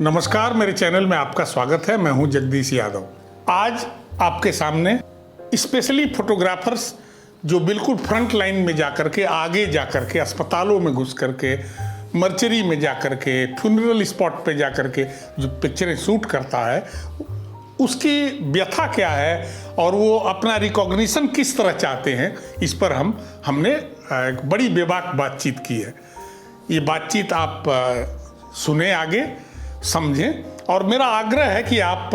नमस्कार, मेरे चैनल में आपका स्वागत है। मैं हूं जगदीश यादव। आज आपके सामने स्पेशली फोटोग्राफर्स जो बिल्कुल फ्रंट लाइन में जाकर के, आगे जाकर के, अस्पतालों में घुस करके, मर्चरी में जाकर के, फ्यूनरल स्पॉट पे जाकर के जो पिक्चरें शूट करता है, उसकी व्यथा क्या है और वो अपना रिकॉग्निशन किस तरह चाहते हैं, इस पर हमने एक बड़ी बेबाक बातचीत की है। ये बातचीत आप सुने, आगे समझें, और मेरा आग्रह है कि आप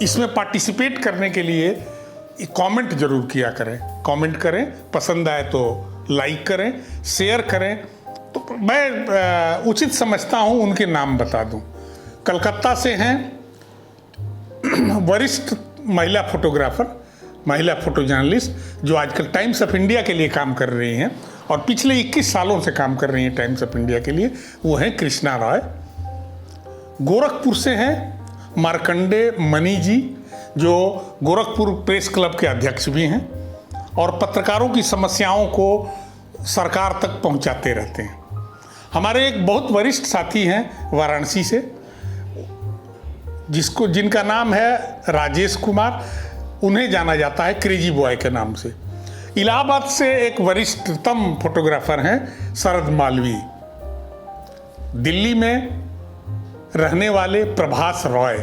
इसमें पार्टिसिपेट करने के लिए कमेंट जरूर किया करें। कमेंट करें, पसंद आए तो लाइक करें, शेयर करें। तो मैं उचित समझता हूं उनके नाम बता दूं। कलकत्ता से हैं वरिष्ठ महिला फोटोग्राफर, महिला फोटो जर्नलिस्ट, जो आजकल टाइम्स ऑफ इंडिया के लिए काम कर रही हैं और पिछले 21 सालों से काम कर रही हैं टाइम्स ऑफ इंडिया के लिए। वो हैं कृष्णा रॉय। गोरखपुर से हैं मार्कंडे मनी जी, जो गोरखपुर प्रेस क्लब के अध्यक्ष भी हैं और पत्रकारों की समस्याओं को सरकार तक पहुंचाते रहते हैं। हमारे एक बहुत वरिष्ठ साथी हैं वाराणसी से, जिनका नाम है राजेश कुमार। उन्हें जाना जाता है क्रेजी बॉय के नाम से। इलाहाबाद से एक वरिष्ठतम फोटोग्राफर हैं शरद मालवी। दिल्ली में रहने वाले प्रभास रॉय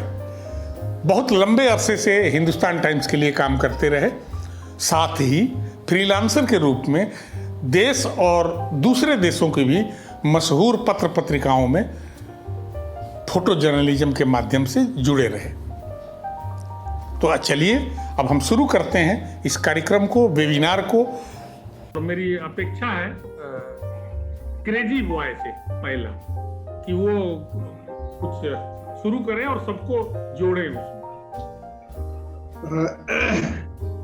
बहुत लंबे अरसे से हिंदुस्तान टाइम्स के लिए काम करते रहे। साथ ही फ्रीलांसर के रूप में देश और दूसरे देशों के भी मशहूर पत्र पत्रिकाओं में फोटो जर्नलिज्म के माध्यम से जुड़े रहे। तो चलिए अब हम शुरू करते हैं इस कार्यक्रम को, वेबिनार को। तो मेरी अपेक्षा है क्रेजी बॉय से पहला कि वो कुछ शुरू करें और सबको जोड़ें उसमें।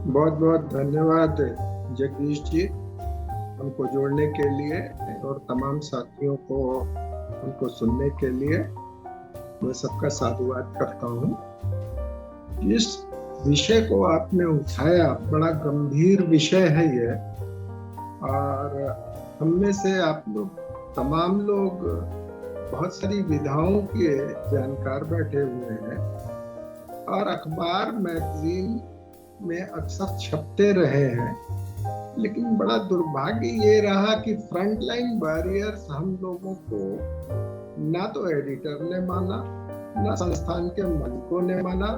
बहुत बहुत धन्यवाद जगदीश जी, हमको जोड़ने के लिए और तमाम साथियों को हमको सुनने के लिए मैं सबका साधुवाद करता हूँ। इस विषय को आपने उठाया, बड़ा गंभीर विषय है ये, और हम में से आप लोग, तमाम लोग बहुत सारी विधाओं के जानकार बैठे हुए हैं और अखबार मैगजीन में अक्सर छपते रहे हैं। लेकिन बड़ा दुर्भाग्य ये रहा कि फ्रंट लाइन वॉरियर्स हम लोगों को ना तो एडिटर ने माना, ना संस्थान के मालिकों ने माना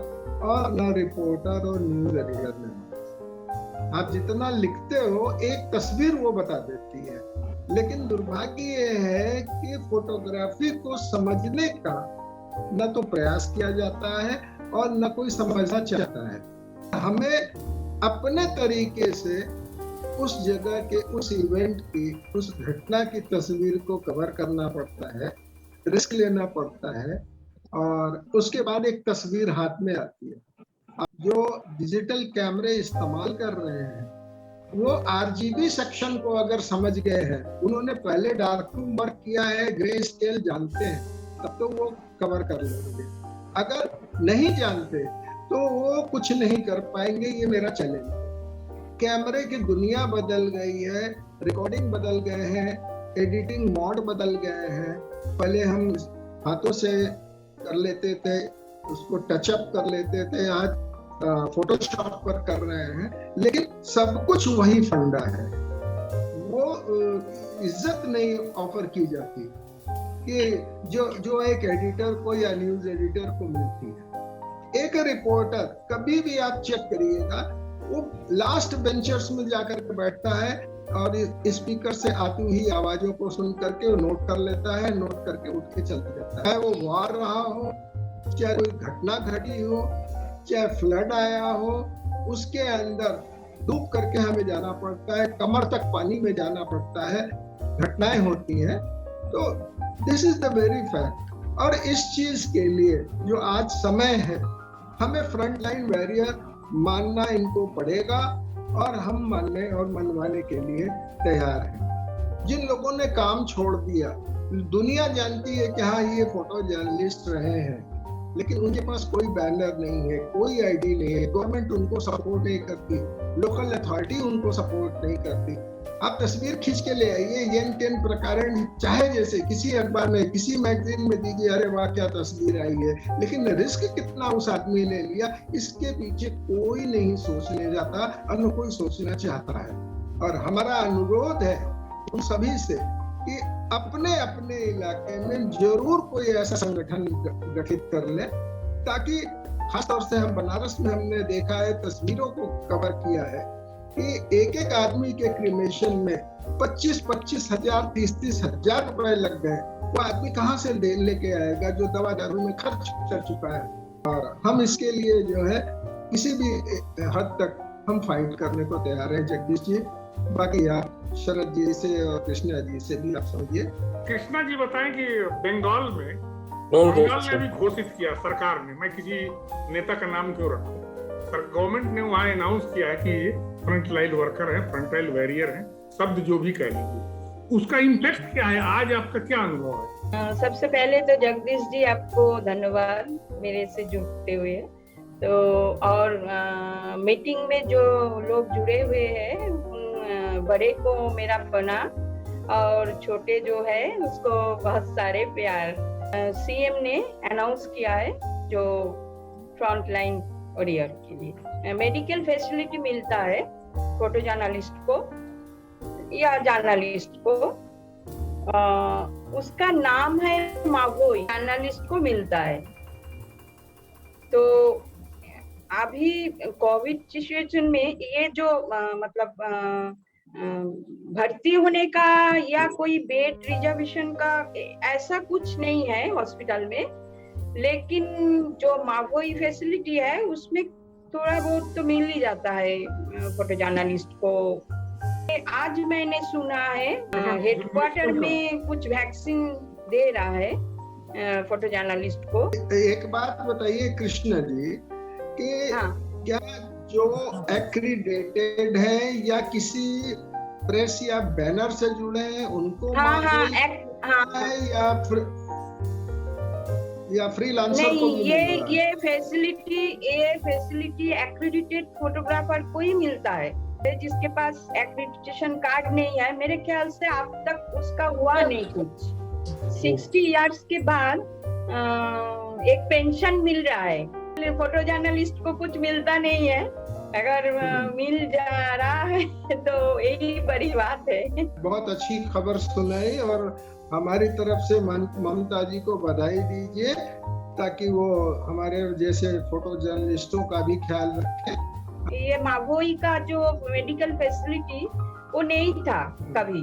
और ना रिपोर्टर और न्यूज एडिटर ने माना। आप जितना लिखते हो एक तस्वीर वो बता देती है, लेकिन दुर्भाग्य ये है कि फोटोग्राफी को समझने का न तो प्रयास किया जाता है और न कोई समझना चाहता है। हमें अपने तरीके से उस जगह के, उस इवेंट की, उस घटना की तस्वीर को कवर करना पड़ता है, रिस्क लेना पड़ता है और उसके बाद एक तस्वीर हाथ में आती है। अब जो डिजिटल कैमरे इस्तेमाल कर रहे हैं वो आरजीबी सेक्शन को अगर समझ गए हैं, उन्होंने पहले डार्क रूम वर्क किया है, ग्रे स्केल जानते हैं, तब तो वो कवर कर लेंगे। अगर नहीं जानते तो वो कुछ नहीं कर पाएंगे, ये मेरा चैलेंज। कैमरे की दुनिया बदल गई है, रिकॉर्डिंग बदल गए हैं, एडिटिंग मोड बदल गए हैं। पहले हम हाथों से कर लेते थे, उसको टचअप कर लेते थे, आज फोटोशॉप पर कर रहे हैं, लेकिन सब कुछ वही फंडा है। वो इज्जत नहीं ऑफर की जाती कि जो एक एडिटर को या न्यूज एडिटर को मिलती है। एक रिपोर्टर कभी भी आप चेक करिएगा, वो लास्ट बेंचर्स में जाकर के बैठता है और स्पीकर से आती हुई आवाजों को सुन करके वो नोट कर लेता है, नोट करके उठ के चलता जाता है। वो वार रहा हो, चाहे कोई घटना घटी हो, चाहे फ्लड आया हो, उसके अंदर डूब करके हमें जाना पड़ता है, कमर तक पानी में जाना पड़ता है, घटनाएं होती हैं। तो this is the very fact. और इस चीज के लिए जो आज समय है, हमें फ्रंट लाइन वॉरियर मानना इनको पड़ेगा और हम मानने और मनवाने के लिए तैयार हैं। जिन लोगों ने काम छोड़ दिया, दुनिया जानती है कि हाँ ये फोटो जर्नलिस्ट रहे हैं, लेकिन उनके पास कोई बैनर नहीं है, कोई आईडी नहीं है, गवर्नमेंट उनको सपोर्ट नहीं करती, लोकल अथॉरिटी उनको सपोर्ट नहीं करती। आप तस्वीर खींच के ले आइए, येन टेन प्रकारण चाहे जैसे किसी अखबार में, किसी मैगजीन में दीजिए, अरे वाह क्या तस्वीर आई है, लेकिन रिस्क कितना उस आदमी ने लिया, इसके पीछे कोई नहीं सोचने जाता और न कोई सोचना चाहता है। और हमारा अनुरोध है उन सभी से कि अपने अपने इलाके में जरूर कोई ऐसा संगठन गठित कर ले, ताकि खासतौर से हम बनारस में हमने देखा है, तस्वीरों को कवर किया है कि एक एक आदमी के क्रिमेशन में 25-25 हजार 30-30 हजार रुपए लग गए। वो आदमी कहाँ से लेके आएगा जो दवा दारू में खर्च कर चुका है। और हम इसके लिए जो है किसी भी हद तक हम फाइट करने को तैयार है। जगदीश जी, बाकी आप शरद जी से और कृष्णा जी से भी आप समझिए। कृष्णा जी बताएं कि बंगाल ने भी घोषित किया सरकार ने, मैं किसी नेता का नाम क्यों रखूं, गवर्नमेंट ने वहाँ अनाउंस किया है कि फ्रंट लाइन वर्कर है, फ्रंट लाइन वॉरियर है, शब्द जो भी कह लीजिए, उसका इम्पैक्ट क्या है, आज आपका क्या अनुभव है? सबसे पहले तो जगदीश जी आपको धन्यवाद मेरे से जुड़ते हुए। तो और मीटिंग में जो लोग जुड़े हुए हैं, बड़े को मेरा प्रणाम और छोटे जो है उसको बहुत सारे प्यार। सीएम ने अनाउंस किया है जो फ्रंट लाइन वॉरियर के लिए मेडिकल फैसिलिटी मिलता है फोटो जर्नलिस्ट को या जर्नलिस्ट को, उसका नाम है मावोई, जर्नलिस्ट को मिलता है। तो अभी कोविड सिचुएशन में ये जो मतलब भर्ती होने का या कोई बेड रिजर्वेशन का ऐसा कुछ नहीं है हॉस्पिटल में, लेकिन जो मावोई फैसिलिटी है उसमें थोड़ा बहुत तो मिल ही जाता है फोटो जर्नलिस्ट को। आज मैंने सुना है हेडक्वार्टर में कुछ वैक्सीन दे रहा है फोटो जर्नलिस्ट को। एक बात बताइए कृष्णा जी कि क्या जो एक्रीडेटेड है या किसी प्रेस या बैनर से जुड़े हैं उनको या फ्रीलांसर नहीं, को ये फैसिलिटी एक्रेडिटेड फोटोग्राफर को ही मिलता है। जिसके पास एक्रेडिटेशन कार्ड नहीं है, मेरे ख्याल से अब तक उसका हुआ नहीं कुछ। 60 इयर्स के बाद एक पेंशन मिल रहा है। फोटो जर्नलिस्ट को कुछ मिलता नहीं है, अगर मिल जा रहा है तो यही बड़ी बात है। बहुत अच्छी खबर सुनाई और हमारी तरफ से ममता जी को बधाई दीजिए, ताकि वो हमारे जैसे फोटो जर्नलिस्टों का भी ख्याल रखें। ये मावोई का जो मेडिकल फैसिलिटी वो नहीं था कभी,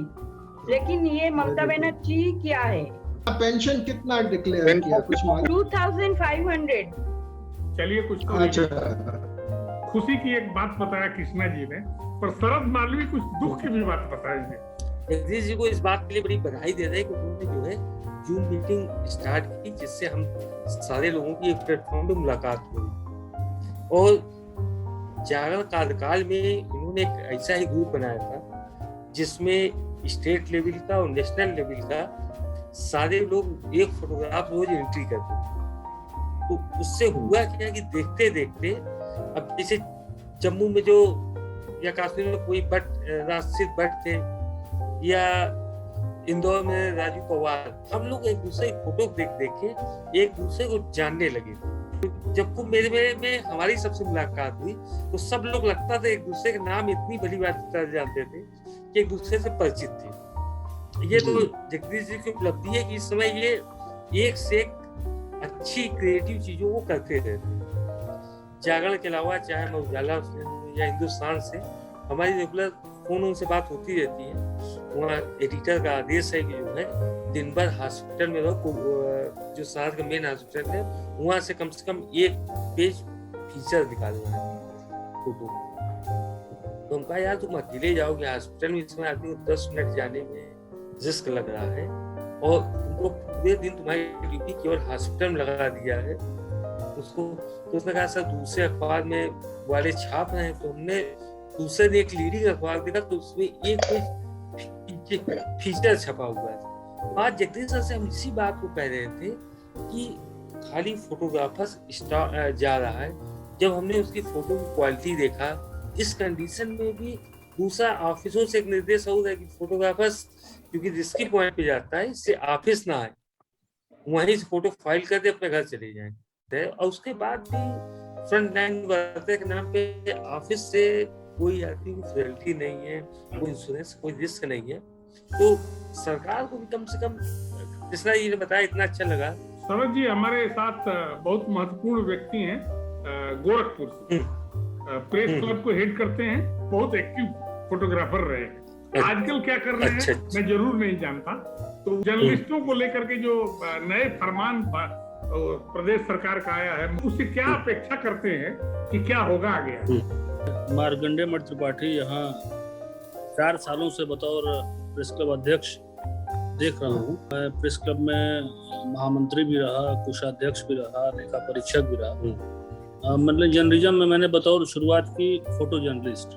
लेकिन ये ममता बनर्जी किया है। पेंशन कितना डिक्लेयर किया, कुछ मालूम? 2500। चलिए कुछ तो अच्छा, खुशी की एक बात बताया कृष्णा जी ने, पर शरद मालवी कुछ दुख की भी बात बताएंगे। जगदीश जी को इस बात के लिए बड़ी बधाई दे रहे हैं कि उन्होंने जो है जूम मीटिंग स्टार्ट की, जिससे हम सारे लोगों की एक प्लेटफॉर्म पे मुलाकात हुई। और जागरण कार्यकाल में इन्होंने एक ऐसा ही ग्रुप बनाया था जिसमें स्टेट लेवल का और नेशनल लेवल का सारे लोग एक फोटोग्राफ रोज एंट्री करते थे। तो उससे हुआ क्या कि देखते देखते अब जैसे जम्मू में जो या कश्मीर में कोई राष्ट्रीय भट्ट थे या इंदौर में राजू पवार, हम लोग एक दूसरे की फोटो देख के एक दूसरे को जानने लगे। जब कुंभ मेले में हमारी सबसे मुलाकात हुई तो सब लोग लगता था एक दूसरे का नाम इतनी बड़ी बात जानते थे कि एक दूसरे से परिचित थे। ये तो जगदीश जी की उपलब्धि है कि इस समय ये एक से एक अच्छी क्रिएटिव चीजों को करते रहते हैं। जागरण के अलावा चाहे मैं उजाला या हिंदुस्तान से हमारी रेगुलर फोन से बात होती रहती है। वहाँ एडिटर का आदेश है कि जो है दिन भर हॉस्पिटल में रहो, जो शहर का मेन हॉस्पिटल है वहाँ से कम एक पेज फीचर निकालना है फोटो। तो उनका यार तुम अकेले जाओगे हॉस्पिटल में, इसमें आदमी को 10 मिनट जाने में रिस्क लग रहा है और तुमको पूरे दिन तुम्हारी ड्यूटी केवल हॉस्पिटल में लगा दिया है उसको। तो उसने कहा सर दूसरे अखबार में वाले छाप रहे हैं, तो हमने दूसरे ने एक लीडिंग अखबार देखा तो उसमें एक फीचर छपा हुआ है। आज जगदीश सर से हम इसी बात को कह रहे थे कि खाली फोटोग्राफर्स जा रहा है। जब हमने उसकी फोटो की क्वालिटी देखा, इस कंडीशन में भी दूसरा ऑफिसों से एक निर्देश हो रहा है कि फोटोग्राफर्स क्योंकि रिस्की पॉइंट पे जाता है, इससे ऑफिस ना आए, वहीं से फोटो फाइल कर दे अपने घर चले जाएं। और उसके बाद भी फ्रंट लाइन वर्कर के नाम पे ऑफिस से कोई आर्थिक फैसिलिटी नहीं है, कोई इंश्योरेंस, कोई रिस्क नहीं है। तो सरकार को भी कम से कम, कृष्णा जी ने बताया, इतना अच्छा लगा। सरोज जी हमारे साथ बहुत महत्वपूर्ण व्यक्ति हैं, गोरखपुर से प्रेस क्लब को हेड करते हैं, बहुत एक्टिव फोटोग्राफर रहे हैं। आजकल क्या कर रहे हैं मैं जरूर नहीं जानता। तो जर्नलिस्टों को लेकर के जो नए फरमान प्रदेश सरकार का आया है, उससे क्या अपेक्षा करते हैं कि क्या होगा आगे? मार्कंडेय मठ त्रिपाठी यहाँ 4 सालों से बतौर प्रेस क्लब अध्यक्ष देख रहा हूँ। मैं प्रेस क्लब में महामंत्री भी रहा, कोषाध्यक्ष भी रहा, लेखा परीक्षक भी रहा। मतलब जर्नलिज्म में मैंने बतौर शुरुआत की फोटो जर्नलिस्ट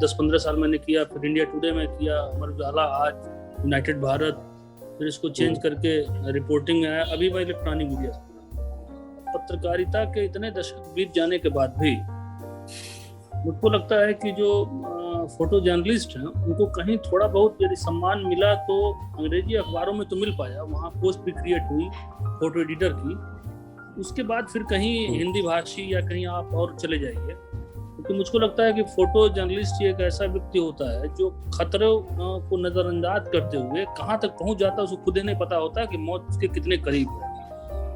10-15 साल मैंने किया, फिर इंडिया टुडे में किया, अमर उजाला, आज यूनाइटेड भारत, फिर इसको चेंज करके रिपोर्टिंग है, अभी मैं इलेक्ट्रॉनिक मीडिया से। पत्रकारिता के इतने दशक बीत जाने के बाद भी मुझको लगता है कि जो फोटो जर्नलिस्ट हैं उनको कहीं थोड़ा बहुत यदि सम्मान मिला तो अंग्रेजी अखबारों में तो मिल पाया, वहाँ पोस्ट भी क्रिएट हुई फोटो एडिटर की, उसके बाद फिर कहीं हिंदी भाषी या कहीं आप और चले जाइए। क्योंकि मुझको लगता है कि फोटो जर्नलिस्ट एक ऐसा व्यक्ति होता है जो खतरों को नजरअंदाज करते हुए कहाँ तक पहुँच जाता है उसको खुद ही नहीं पता होता कि मौत उसके कितने करीब है।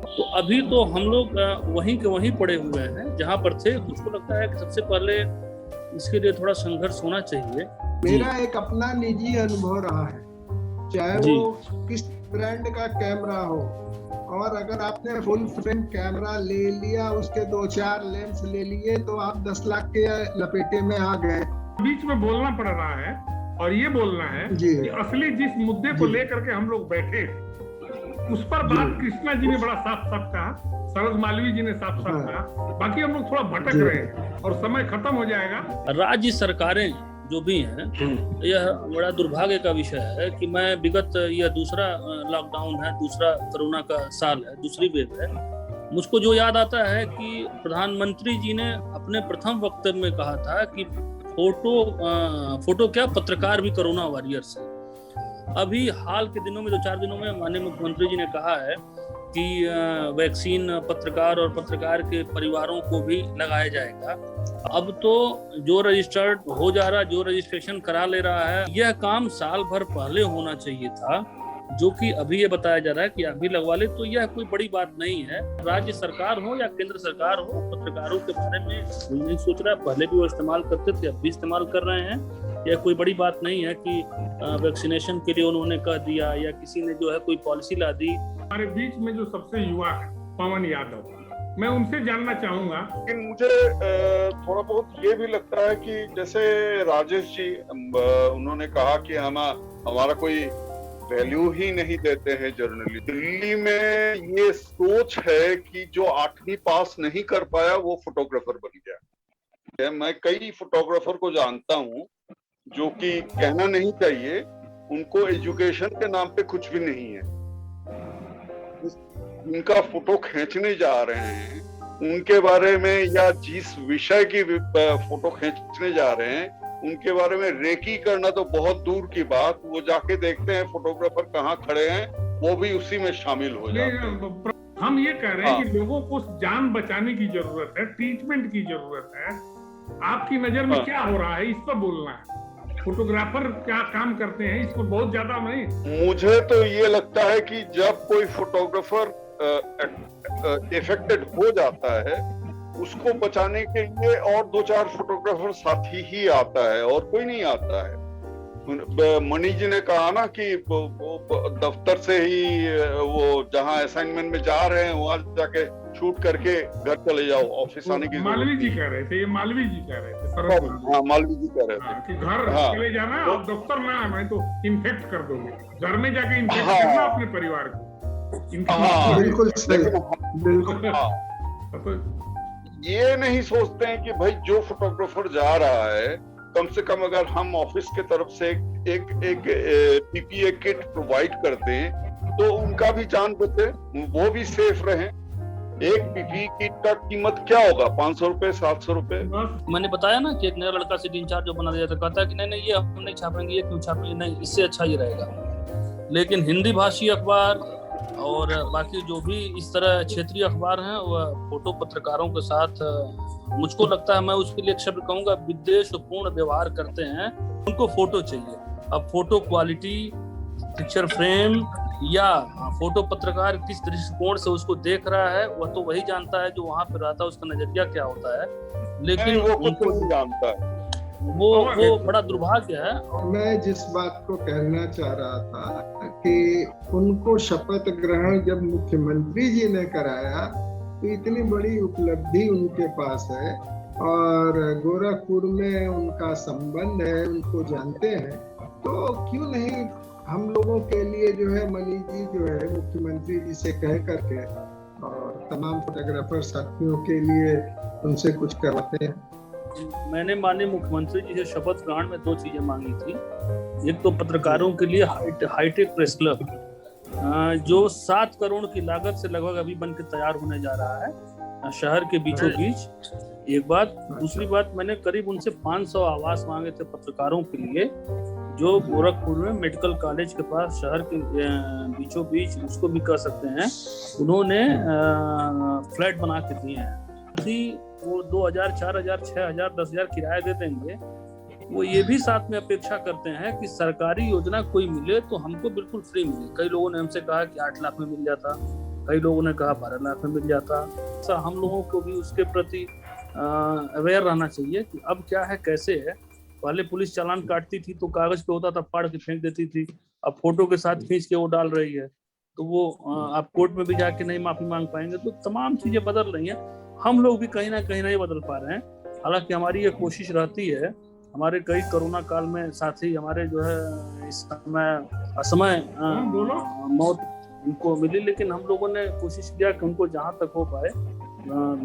तो अभी तो हम लोग वहीं के वहीं पड़े हुए हैं जहाँ पर थे। मुझको लगता है कि सबसे पहले इसके लिए थोड़ा संघर्ष होना चाहिए। मेरा एक अपना निजी अनुभव रहा है, चाहे वो किस ब्रांड का कैमरा हो, और अगर आपने फुल फ्रेम कैमरा ले लिया, उसके 2-4 लेंस ले लिए, तो आप 10 लाख के लपेटे में आ गए। बीच में बोलना पड़ रहा है और ये बोलना है कि असली जिस मुद्दे को लेकर के हम लोग बैठे उस पर बात कृष्णा जी ने बड़ा साफ साफ कहा, सरोज मालवीय जी ने साफ साफ कहा, बाकी हम लोग थोड़ा भटक रहे हैं और समय खत्म हो जाएगा। राज्य सरकारें जो भी हैं, यह बड़ा दुर्भाग्य का विषय है कि मैं विगत यह दूसरा लॉकडाउन है, दूसरा कोरोना का साल है, दूसरी वेव है। मुझको जो याद आता है कि प्रधानमंत्री जी ने अपने प्रथम वक्तव्य में कहा था कि फोटो क्या, पत्रकार भी कोरोना वॉरियर्स है। अभी हाल के दिनों में 2-4 दिनों में माननीय मुख्यमंत्री जी ने कहा है कि वैक्सीन पत्रकार और पत्रकार के परिवारों को भी लगाया जाएगा। अब तो जो रजिस्टर्ड हो जा रहा, जो रजिस्ट्रेशन करा ले रहा है, यह काम साल भर पहले होना चाहिए था, जो कि अभी ये बताया जा रहा है कि अभी लगवा ले, तो यह कोई बड़ी बात नहीं है। राज्य सरकार हो या केंद्र सरकार हो, पत्रकारों के बारे में कोई नहीं सोच रहा। पहले भी वो इस्तेमाल करते थे, अब भी इस्तेमाल कर रहे हैं। यह कोई बड़ी बात नहीं है कि वैक्सीनेशन के लिए उन्होंने कह दिया या किसी ने जो है कोई पॉलिसी ला दी। हमारे बीच में जो सबसे युवा है पवन यादव, मैं उनसे जानना चाहूंगा। लेकिन मुझे थोड़ा बहुत ये भी लगता है कि जैसे राजेश जी उन्होंने कहा कि हमारा कोई वैल्यू ही नहीं देते हैं जर्नलिस्ट। दिल्ली में ये सोच है कि जो 8वीं पास नहीं कर पाया वो फोटोग्राफर बन गया। मैं कई फोटोग्राफर को जानता हूँ जो कि कहना नहीं चाहिए, उनको एजुकेशन के नाम पे कुछ भी नहीं है। उनका फोटो खींचने जा रहे हैं, उनके बारे में या जिस विषय की फोटो खींचने जा रहे हैं उनके बारे में रेकी करना तो बहुत दूर की बात। वो जाके देखते हैं फोटोग्राफर कहाँ खड़े हैं, वो भी उसी में शामिल हो जाते हैं। हम ये कह रहे हैं कि लोगों को जान बचाने की जरूरत है, ट्रीटमेंट की जरूरत है। आपकी नजर में क्या हो रहा है, इस पर बोलना है। फोटोग्राफर क्या काम करते हैं, इसको बहुत ज्यादा नहीं। मुझे तो ये लगता है कि जब कोई फोटोग्राफर इफेक्टेड हो जाता है, उसको बचाने के लिए और 2-4 फोटोग्राफर साथी ही आता है और कोई नहीं आता है। मणि जी ने कहा ना कि दफ्तर से ही वो जहाँ असाइनमेंट में जा रहे हैं वहां जाके शूट करके घर चले जाओ, ऑफिस आने की। मालवीय जी कह रहे थे, ये मालवीय जी कह रहे थे, हाँ मालवीय जी कह रहे थे कि घर चले जाना और दफ्तर ना आना तो इन्फेक्ट कर दोगे। घर में जाके इन्फेक्ट करना अपने परिवार को। बिल्कुल सही, बिल्कुल। ये नहीं सोचते हैं कि भाई जो फोटोग्राफर जा रहा है, कम से कम अगर हम ऑफिस के तरफ से एक पीपीए किट प्रोवाइड कर दें तो उनका भी जान बचे, वो भी सेफ रहें। एक पीपीई किट का कीमत क्या होगा? 500 रुपए, 700 रुपए? मैंने बताया ना कि एक नया लड़का सिटी इंचार्ज जो बना दिया था, कहता है कि नहीं ये हम नहीं छापेंगे, ये क्यों छापेंगे, नहीं इससे अच्छा ये रहेगा। लेकिन हिंदी भाषी अखबार और बाकी जो भी इस तरह क्षेत्रीय अखबार हैं वह फोटो पत्रकारों के साथ, मुझको लगता है, मैं उसके लिए एक शब्द कहूंगा, विद्वेषपूर्ण व्यवहार करते हैं। उनको फोटो चाहिए। अब फोटो क्वालिटी, पिक्चर फ्रेम या फोटो पत्रकार किस दृष्टिकोण से उसको देख रहा है वह तो वही जानता है जो वहां पर रहता है, उसका नजरिया क्या होता है। लेकिन वो उनको नहीं जानता है। वो बड़ा दुर्भाग्य है। मैं जिस बात को कहना चाह रहा था कि उनको शपथ ग्रहण जब मुख्यमंत्री जी ने कराया तो इतनी बड़ी उपलब्धि उनके पास है और गोरखपुर में उनका संबंध है, उनको जानते हैं, तो क्यों नहीं हम लोगों के लिए जो है मनीष जी जो है मुख्यमंत्री जी से कह करके और तमाम फोटोग्राफर साथियों के लिए उनसे कुछ करवाते हैं। मैंने माननीय मुख्यमंत्री जी से शपथ ग्रहण में 2 चीजें मांगी थी। एक तो पत्रकारों के लिए हाईटेक प्रेस क्लब जो 7 करोड़ की लागत से लगभग अभी बन के तैयार होने जा रहा है शहर के बीचों बीच, एक बात। दूसरी बात, मैंने करीब उनसे 500 आवास मांगे थे पत्रकारों के लिए जो गोरखपुर में मेडिकल कॉलेज के पास शहर के बीचों बीच, उसको भी कह सकते हैं, उन्होंने फ्लैट बना के दिए हैं। वो 2000, 4000, 6000, 10,000 किराया दे देंगे। वो ये भी साथ में अपेक्षा करते हैं कि सरकारी योजना कोई मिले तो हमको बिल्कुल फ्री मिले। कई लोगों ने हमसे कहा कि 8 लाख में मिल जाता, कई लोगों ने कहा 12 लाख में मिल जाता। ऐसा हम लोगों को भी उसके प्रति अवेयर रहना चाहिए कि अब क्या है, कैसे है। पहले पुलिस चालान काटती थी तो कागज पे होता था, फाड़ के फेंक देती थी। अब फोटो के साथ खींच के वो डाल रही है, तो वो आप कोर्ट में भी जाके नहीं माफी मांग पाएंगे। तो तमाम चीजें बदल रही हैं, हम लोग भी कहीं ना कहीं नहीं बदल पा रहे हैं। हालांकि हमारी ये कोशिश रहती है। हमारे कई कोरोना काल में साथी हमारे जो है इस समय असमय मौत उनको मिली, लेकिन हम लोगों ने कोशिश किया कि उनको जहाँ तक हो पाए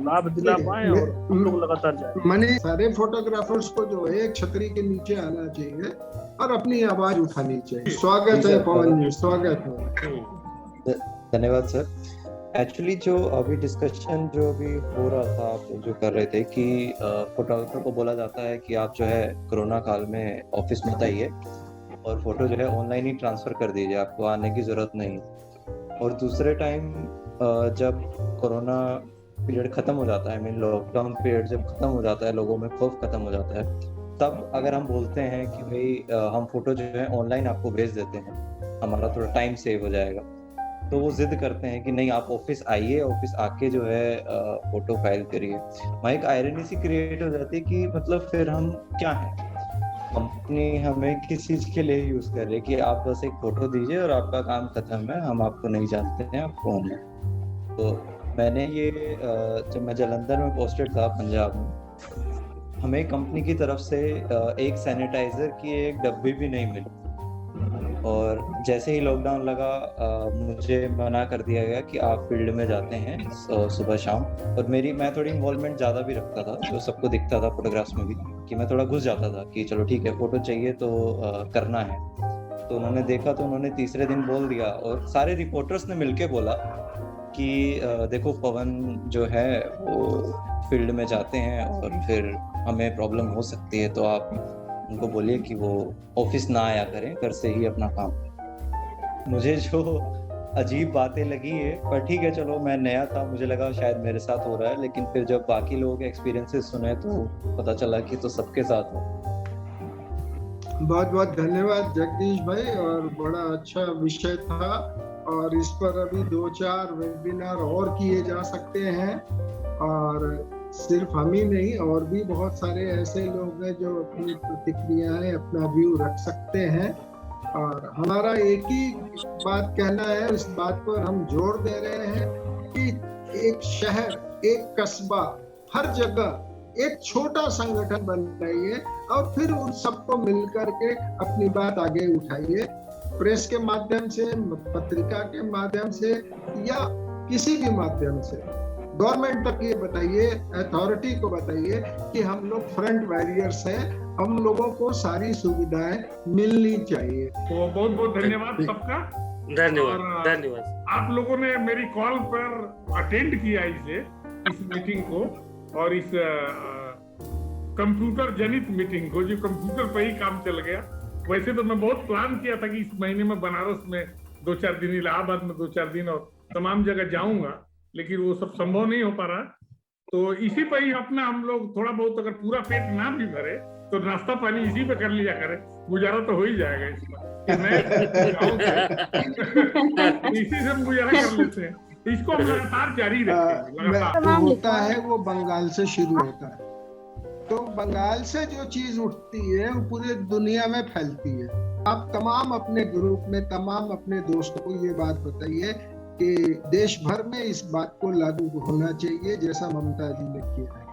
लाभ दिला पाए और हम लोग लगातार जाए। मैंने सारे फोटोग्राफर्स को जो है एक छतरी के नीचे आना चाहिए और अपनी आवाज उठानी चाहिए। स्वागत है पवन जी, स्वागत है। धन्यवाद सर। एक्चुअली जो अभी डिस्कशन जो अभी हो रहा था, आप जो कर रहे थे कि फोटोग्राफर को बोला जाता है कि आप जो है कोरोना काल में ऑफिस मत आइए और फोटो जो है ऑनलाइन ही ट्रांसफर कर दीजिए, आपको आने की जरूरत नहीं। और दूसरे टाइम जब कोरोना पीरियड खत्म हो जाता है, लॉकडाउन पीरियड जब खत्म हो जाता है, लोगों में खौफ खत्म हो जाता है, तब अगर हम बोलते हैं कि भाई हम फोटो जो है ऑनलाइन आपको भेज देते हैं, हमारा थोड़ा टाइम सेव हो जाएगा, तो वो जिद करते हैं कि नहीं आप ऑफिस आइए, ऑफिस आके जो है फोटो फाइल करिए। वहाँ एक आयरनी सी क्रिएट हो जाती है कि मतलब फिर हम क्या हैं, कंपनी हमें किस चीज के लिए यूज कर रही है कि आप बस एक फोटो दीजिए और आपका काम खत्म है, हम आपको नहीं जानते हैं, आप कौन है। तो मैंने ये जब मैं जालंधर में पोस्टेड था पंजाब में, हमें कंपनी की तरफ से एक सैनिटाइजर की एक डब्बी भी नहीं मिली और जैसे ही लॉकडाउन लगा मुझे मना कर दिया गया कि आप फील्ड में जाते हैं सुबह शाम। और मैं थोड़ी इन्वॉल्वमेंट ज़्यादा भी रखता था, जो सबको दिखता था फोटोग्राफ्स में भी, कि मैं थोड़ा घुस जाता था कि चलो ठीक है फोटो चाहिए तो करना है। तो उन्होंने देखा तो उन्होंने तीसरे दिन बोल दिया और सारे रिपोर्टर्स ने मिलके बोला कि देखो पवन जो है वो फील्ड में जाते हैं और फिर हमें प्रॉब्लम हो सकती है, तो आप उनको बोलिए कि वो ऑफिस ना आया करें, घर से ही अपना काम। मुझे जो अजीब बातें लगी है, पर ठीक है चलो, मैं नया था, मुझे लगा शायद मेरे साथ हो रहा है, लेकिन फिर जब बाकी लोगों के एक्सपीरियंसेस सुने तो पता चला कि तो सबके साथ हो। बहुत बहुत धन्यवाद जगदीश भाई, और बड़ा अच्छा विषय था और इस पर अभी 2-4 वेबिनार और किए जा सकते हैं। और सिर्फ हम ही नहीं, और भी बहुत सारे ऐसे लोग हैं जो अपनी प्रतिक्रियाएं, अपना व्यू रख सकते हैं। और हमारा एक ही बात कहना है, इस बात पर हम जोर दे रहे हैं कि एक शहर, एक कस्बा, हर जगह एक छोटा संगठन बनाइए और फिर उन सबको मिलकर के अपनी बात आगे उठाइए, प्रेस के माध्यम से, पत्रिका के माध्यम से या किसी भी माध्यम से। गवर्नमेंट तक ये बताइए, अथॉरिटी को बताइए कि हम लोग फ्रंट वॉरियर्स हैं, हम लोगों को सारी सुविधाएं मिलनी चाहिए। तो बहुत बहुत धन्यवाद सबका। धन्यवाद और, धन्यवाद। आप लोगों ने मेरी कॉल पर अटेंड किया इस मीटिंग को, और इस कंप्यूटर जनित मीटिंग को, जो कंप्यूटर पर ही काम चल गया। वैसे तो मैं बहुत प्लान किया था कि इस महीने में बनारस में 2-4 दिन, इलाहाबाद में 2-4 दिन और तमाम जगह जाऊंगा, लेकिन वो सब संभव नहीं हो पा रहा। तो इसी पर ही अपना हम लोग थोड़ा बहुत, अगर पूरा पेट ना भी भरे तो नाश्ता पानी इसी पे कर लिया करें, गुजारा तो हो ही जाएगा इसमें। इसी से हम गुजारा कर लेते हैं, इसको हम लगातार जारी रखेंगे। लगातार होता है वो बंगाल से शुरू होता है, तो बंगाल से जो चीज उठती है वो पूरे दुनिया में फैलती है। आप तमाम अपने ग्रुप में, तमाम अपने दोस्तों को ये बात बताइए कि देश भर में इस बात को लागू होना चाहिए जैसा ममता जी ने किया है।